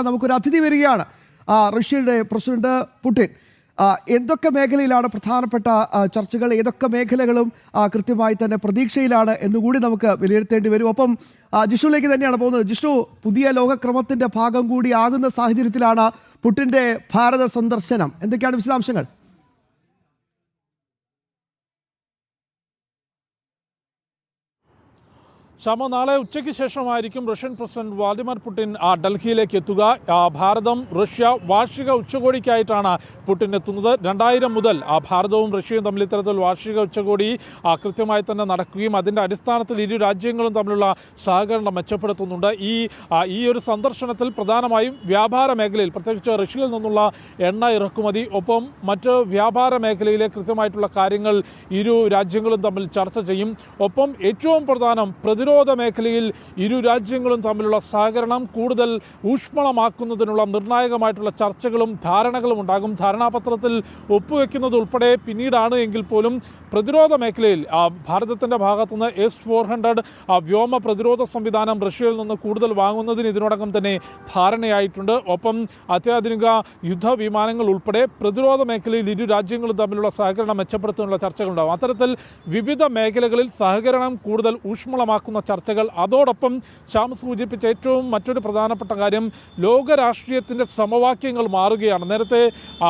നമുക്കൊരു അതിഥി വരികയാണ്. റഷ്യയുടെ പ്രസിഡന്റ് പുടിൻ എന്തൊക്കെ മേഖലയിലാണ് പ്രധാനപ്പെട്ട ചർച്ചകൾ, ഏതൊക്കെ മേഖലകളും കൃത്യമായി തന്നെ പ്രതീക്ഷയിലാണ് എന്നുകൂടി നമുക്ക് വിലയിരുത്തേണ്ടി വരും. ഒപ്പം ജിഷ്ണുവിലേക്ക് തന്നെയാണ് പോകുന്നത്. ജിഷ്ണു, പുതിയ ലോകക്രമത്തിന്റെ ഭാഗം കൂടി ആകുന്ന സാഹചര്യത്തിലാണ് പുടിന്റെ ഭാരത സന്ദർശനം. എന്തൊക്കെയാണ് വിശദാംശങ്ങൾ? ശ്യാമ, നാളെ ഉച്ചയ്ക്ക് ശേഷമായിരിക്കും റഷ്യൻ പ്രസിഡന്റ് വ്ളാഡിമിർ പുടിൻ ഡൽഹിയിലേക്ക് എത്തുക. ഭാരതം റഷ്യ വാർഷിക ഉച്ചകോടിക്കായിട്ടാണ് പുടിൻ എത്തുന്നത്. 2000 മുതൽ ഭാരതവും റഷ്യയും തമ്മിൽ ഇത്തരത്തിൽ വാർഷിക ഉച്ചകോടി കൃത്യമായി തന്നെ നടക്കുകയും അതിൻ്റെ അടിസ്ഥാനത്തിൽ ഇരു രാജ്യങ്ങളും തമ്മിലുള്ള സഹകരണം മെച്ചപ്പെടുത്തുന്നുണ്ട്. ഈ ഒരു സന്ദർശനത്തിൽ പ്രധാനമായും വ്യാപാര മേഖലയിൽ, പ്രത്യേകിച്ച് റഷ്യയിൽ നിന്നുള്ള എണ്ണ ഇറക്കുമതി, ഒപ്പം മറ്റ് വ്യാപാര മേഖലയിലെ കൃത്യമായിട്ടുള്ള കാര്യങ്ങൾ ഇരു രാജ്യങ്ങളും തമ്മിൽ ചർച്ച ചെയ്യും. ഒപ്പം ഏറ്റവും പ്രധാനം പ്രതിരോധ മേഖലയിൽ ഇരു രാജ്യങ്ങളും തമ്മിലുള്ള സഹകരണം കൂടുതൽ ഊഷ്മളമാക്കുന്നതിനുള്ള നിർണായകമായിട്ടുള്ള ചർച്ചകളും ധാരണകളും ഉണ്ടാകും. ധാരണാപത്രത്തിൽ ഒപ്പുവെക്കുന്നത് ഉൾപ്പെടെ പിന്നീടാണ് എങ്കിൽ പോലും പ്രതിരോധ മേഖലയിൽ ഭാരതത്തിൻ്റെ ഭാഗത്തുനിന്ന് S-400 വ്യോമ പ്രതിരോധ സംവിധാനം റഷ്യയിൽ നിന്ന് കൂടുതൽ വാങ്ങുന്നതിന് ഇതിനോടകം തന്നെ ധാരണയായിട്ടുണ്ട്. ഒപ്പം അത്യാധുനിക യുദ്ധവിമാനങ്ങൾ ഉൾപ്പെടെ പ്രതിരോധ മേഖലയിൽ ഇരു രാജ്യങ്ങളും തമ്മിലുള്ള സഹകരണം മെച്ചപ്പെടുത്താനുള്ള ചർച്ചകളുണ്ടാകും. അത്തരത്തിൽ വിവിധ മേഖലകളിൽ സഹകരണം കൂടുതൽ ഊഷ്മളമാക്കുന്ന ചർച്ചകൾ. അതോടൊപ്പം ശ്യാം സൂചിപ്പിച്ച ഏറ്റവും മറ്റൊരു പ്രധാനപ്പെട്ട കാര്യം, ലോകരാഷ്ട്രീയത്തിൻ്റെ സമവാക്യങ്ങൾ മാറുകയാണ്. നേരത്തെ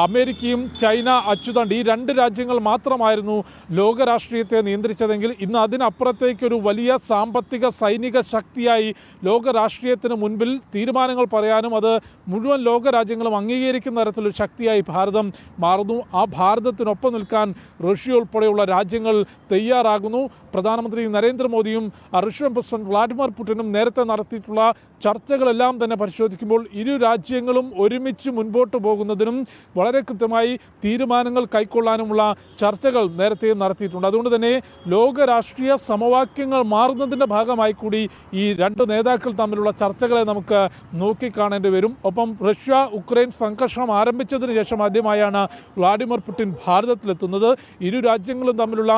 അമേരിക്കയും ചൈന അച്ചുതണ്ട് ഈ രണ്ട് രാജ്യങ്ങൾ മാത്രമായിരുന്നു ലോകരാഷ്ട്രീയത്തെ നിയന്ത്രിച്ചതെങ്കിൽ ഇന്ന് അതിനപ്പുറത്തേക്കൊരു വലിയ സാമ്പത്തിക സൈനിക ശക്തിയായി ലോകരാഷ്ട്രീയത്തിന് മുൻപിൽ തീരുമാനങ്ങൾ പറയാനും അത് മുഴുവൻ ലോകരാജ്യങ്ങളും അംഗീകരിക്കുന്ന തരത്തിലൊരു ശക്തിയായി ഭാരതം മാറുന്നു. ആ ഭാരതത്തിനൊപ്പം നിൽക്കാൻ റഷ്യ ഉൾപ്പെടെയുള്ള രാജ്യങ്ങൾ തയ്യാറാകുന്നു. പ്രധാനമന്ത്രി നരേന്ദ്രമോദിയും റഷ്യൻ പ്രസിഡന്റ് വ്ളാഡിമിർ പുടിനും നേരത്തെ നടത്തിയിട്ടുള്ള ചർച്ചകളെല്ലാം തന്നെ പരിശോധിക്കുമ്പോൾ ഇരു രാജ്യങ്ങളും ഒരുമിച്ച് മുൻപോട്ട് പോകുന്നതിനും വളരെ കൃത്യമായി തീരുമാനങ്ങൾ കൈക്കൊള്ളാനുമുള്ള ചർച്ചകൾ നേരത്തെ നടത്തിയിട്ടുണ്ട്. അതുകൊണ്ട് തന്നെ ലോകരാഷ്ട്രീയ സമവാക്യങ്ങൾ മാറുന്നതിൻ്റെ ഭാഗമായി കൂടി ഈ രണ്ട് നേതാക്കൾ തമ്മിലുള്ള ചർച്ചകളെ നമുക്ക് നോക്കിക്കാണേണ്ടി വരും. ഒപ്പം റഷ്യ ഉക്രൈൻ സംഘർഷം ആരംഭിച്ചതിന് ശേഷം ആദ്യമായാണ് വ്ളാഡിമിർ പുടിൻ ഭാരതത്തിലെത്തുന്നത്. ഇരു രാജ്യങ്ങളും തമ്മിലുള്ള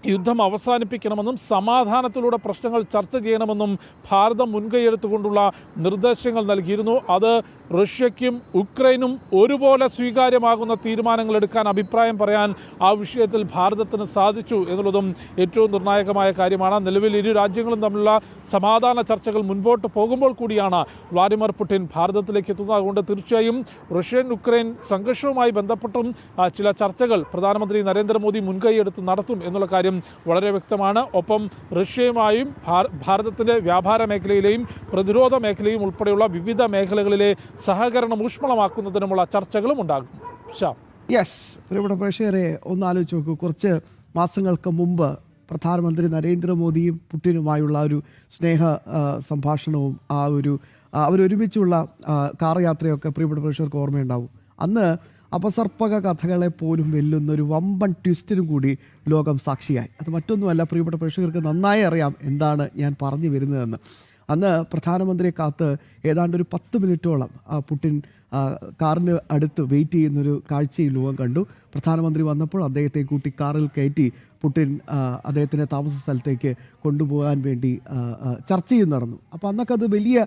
യുദ്ധം അവസാനിപ്പിക്കണമെന്നും സമാധാനത്തിലൂടെ പ്രശ്നങ്ങൾ ചർച്ച ചെയ്യണമെന്നും ഭാരതം മുൻകൈയെടുത്തുകൊണ്ടുള്ള നിർദ്ദേശങ്ങൾ നൽകിയിരുന്നു. അത് റഷ്യയ്ക്കും ഉക്രൈനും ഒരുപോലെ സ്വീകാര്യമാകുന്ന തീരുമാനങ്ങൾ എടുക്കാൻ, അഭിപ്രായം പറയാൻ ആ വിഷയത്തിൽ ഭാരതത്തിന് സാധിച്ചു എന്നുള്ളതും ഏറ്റവും നിർണായകമായ കാര്യമാണ്. നിലവിൽ ഇരു രാജ്യങ്ങളും തമ്മിലുള്ള സമാധാന ചർച്ചകൾ മുൻപോട്ട് പോകുമ്പോൾ കൂടിയാണ് വ്ളാഡിമിർ പുടിൻ ഭാരതത്തിലേക്ക് എത്തുന്നത്. അതുകൊണ്ട് തീർച്ചയായും റഷ്യൻ ഉക്രൈൻ സംഘർഷവുമായി ബന്ധപ്പെട്ടും ചില ചർച്ചകൾ പ്രധാനമന്ത്രി നരേന്ദ്രമോദി മുൻകൈയെടുത്ത് നടത്തും എന്നുള്ള കാര്യം വളരെ വ്യക്തമാണ്. ഒപ്പം റഷ്യയുമായും ഭാരതത്തിൻ്റെ വ്യാപാര മേഖലയിലെയും പ്രതിരോധ മേഖലയും ഉൾപ്പെടെയുള്ള വിവിധ മേഖലകളിലെ സഹകരണം ഊഷ്മളമാക്കുന്നതിനുമുള്ള ചർച്ചകളും ഉണ്ടാകും. ഇവിടെ പ്രേക്ഷകരെ ഒന്ന് ആലോചിച്ച് നോക്കൂ. കുറച്ച് മാസങ്ങൾക്ക് മുമ്പ് പ്രധാനമന്ത്രി നരേന്ദ്രമോദിയും പുടിനുമായുള്ള ഒരു സ്നേഹ സംഭാഷണവും അവരൊരുമിച്ചുള്ള കാർ യാത്രയൊക്കെ പ്രിയപ്പെട്ട പ്രേക്ഷകർക്ക് ഓർമ്മയുണ്ടാവും. അന്ന് അപസർപ്പക കഥകളെ പോലും വെല്ലുന്നൊരു വമ്പൻ ട്വിസ്റ്റിനും കൂടി ലോകം സാക്ഷിയായി. അത് മറ്റൊന്നുമല്ല, പ്രിയപ്പെട്ട പ്രേക്ഷകർക്ക് നന്നായി അറിയാം എന്താണ് ഞാൻ പറഞ്ഞു വരുന്നതെന്ന്. അന്ന് പ്രധാനമന്ത്രിയെ കാത്ത് ഏതാണ്ട് ഒരു 10 മിനിറ്റോളം പുടിൻ കാറിന് അടുത്ത് വെയിറ്റ് ചെയ്യുന്നൊരു കാഴ്ചയിൽ ലോകം കണ്ടു. പ്രധാനമന്ത്രി വന്നപ്പോൾ അദ്ദേഹത്തെ കൂട്ടി കാറിൽ കയറ്റി പുടിൻ അദ്ദേഹത്തിൻ്റെ താമസ സ്ഥലത്തേക്ക് കൊണ്ടുപോകാൻ വേണ്ടി ചർച്ചയും നടന്നു. അപ്പോൾ അന്നൊക്കെ അത് വലിയ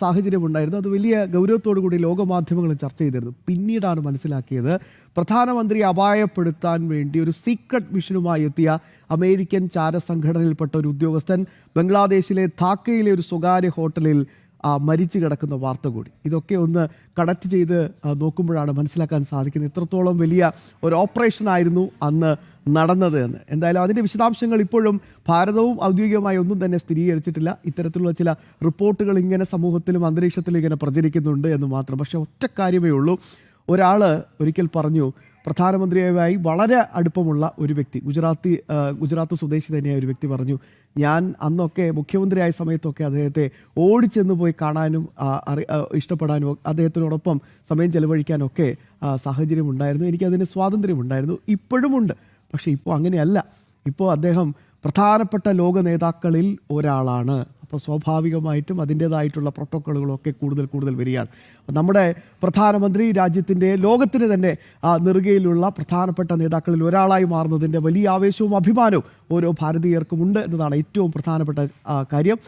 സാഹചര്യമുണ്ടായിരുന്നു. അത് വലിയ ഗൗരവത്തോടു കൂടി ലോകമാധ്യമങ്ങൾ ചർച്ച ചെയ്തിരുന്നു. പിന്നീടാണ് മനസ്സിലാക്കിയത് പ്രധാനമന്ത്രിയെ അപായപ്പെടുത്താൻ വേണ്ടി ഒരു സീക്രട്ട് മിഷനുമായി എത്തിയ അമേരിക്കൻ ചാരസംഘടനയിൽപ്പെട്ട ഒരു ഉദ്യോഗസ്ഥൻ ബംഗ്ലാദേശിലെ ധാക്കയിലെ ഒരു സ്വകാര്യ ഹോട്ടലിൽ മരിച്ചു കിടക്കുന്ന വാർത്ത കൂടി. ഇതൊക്കെ ഒന്ന് കണക്ട് ചെയ്ത് നോക്കുമ്പോഴാണ് മനസ്സിലാക്കാൻ സാധിക്കുന്നത് എത്രത്തോളം വലിയ ഒരു ഓപ്പറേഷനായിരുന്നു അന്ന് നടന്നത് എന്ന്. എന്തായാലും അതിൻ്റെ വിശദാംശങ്ങൾ ഇപ്പോഴും ഭാരതവും ഔദ്യോഗികമായി ഒന്നും തന്നെ സ്ഥിരീകരിച്ചിട്ടില്ല. ഇത്തരത്തിലുള്ള ചില റിപ്പോർട്ടുകൾ ഇങ്ങനെ സമൂഹത്തിലും അന്തരീക്ഷത്തിലും ഇങ്ങനെ പ്രചരിക്കുന്നുണ്ട് എന്ന് മാത്രം. പക്ഷേ ഒറ്റ കാര്യമേ ഉള്ളൂ. ഒരാൾ ഒരിക്കൽ പറഞ്ഞു, പ്രധാനമന്ത്രിയുമായി വളരെ അടുപ്പമുള്ള ഒരു വ്യക്തി, ഗുജറാത്ത് സ്വദേശി തന്നെയായ ഒരു വ്യക്തി പറഞ്ഞു, ഞാൻ അന്നൊക്കെ മുഖ്യമന്ത്രിയായ സമയത്തൊക്കെ അദ്ദേഹത്തെ ഓടിച്ചെന്ന് പോയി കാണാനും ഇഷ്ടപ്പെടാനും അദ്ദേഹത്തിനോടൊപ്പം സമയം ചെലവഴിക്കാനൊക്കെ സാഹചര്യമുണ്ടായിരുന്നു. എനിക്കതിന് സ്വാതന്ത്ര്യമുണ്ടായിരുന്നു, ഇപ്പോഴുമുണ്ട്. പക്ഷേ ഇപ്പോൾ അങ്ങനെയല്ല. ഇപ്പോൾ അദ്ദേഹം പ്രധാനപ്പെട്ട ലോക നേതാക്കളിൽ ഒരാളാണ്. അപ്പോൾ സ്വാഭാവികമായിട്ടും അതിൻ്റേതായിട്ടുള്ള പ്രോട്ടോക്കോളുകളൊക്കെ കൂടുതൽ വരികയാണ്. നമ്മുടെ പ്രധാനമന്ത്രി രാജ്യത്തിൻ്റെ ലോകത്തിന് തന്നെ നെറുകയിലുള്ള പ്രധാനപ്പെട്ട നേതാക്കളിൽ ഒരാളായി മാറുന്നതിൻ്റെ വലിയ ആവേശവും അഭിമാനവും ഓരോ ഭാരതീയർക്കും ഉണ്ട് എന്നതാണ് ഏറ്റവും പ്രധാനപ്പെട്ട കാര്യം.